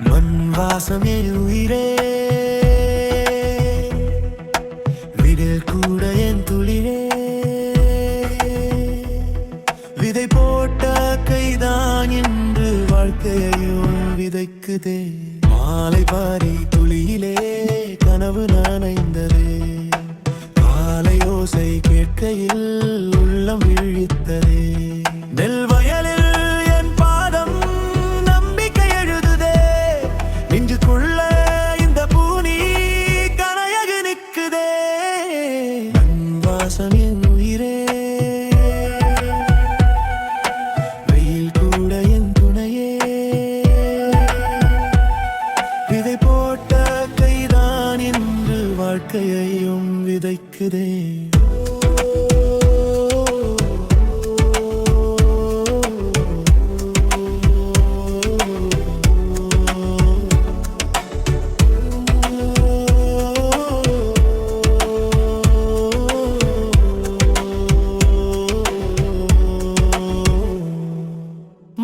மண் வாசமே உயிரே, விடில் கூட என் துளிரே. விதை போட்ட கைதான் என்று வாழ்க்கையையும் விதைக்குதே. மாலை பாரி துளியிலே கனவு நனைந்ததே. காலை ஓசை கேட்கையில் உள்ளம் விழித்ததே. நெல் வயலில் என் பாதம் நம்பிக்கை எழுதுதே. நெஞ்சுக்குள்ள இந்த பூனி கனையகு நிற்குதே. மண் வாசம் என் உயிரே, வெயில் கூட என் துணையே. விதை போட்ட கைதான் என்று வாழ்க்கையையும் விதைக்குதே.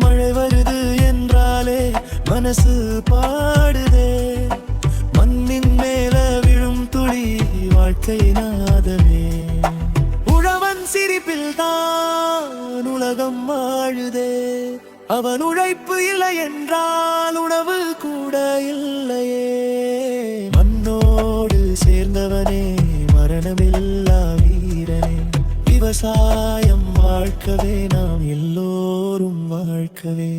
மழை வருது என்றாலே மனசு பாடுதே. மண்ணின் மேல விழும் துளி வாழ்க்கை நாதமே. உழவன் சிரிப்பில் தான் உலகம் வாழுதே. அவன் உழைப்பு இல்லை என்றால் உணவு கூட இல்லையே. மண்ணோடு சேர்ந்தவனே மரணமில்லா வீரனே. விவசாயம் வாழ்க்கவே நாம் எல்லோரும் வாழ்க்கவே.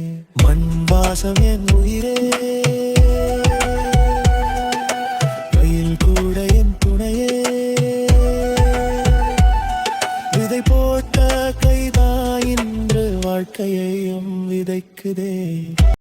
மண் வாசம் என் உயிரே,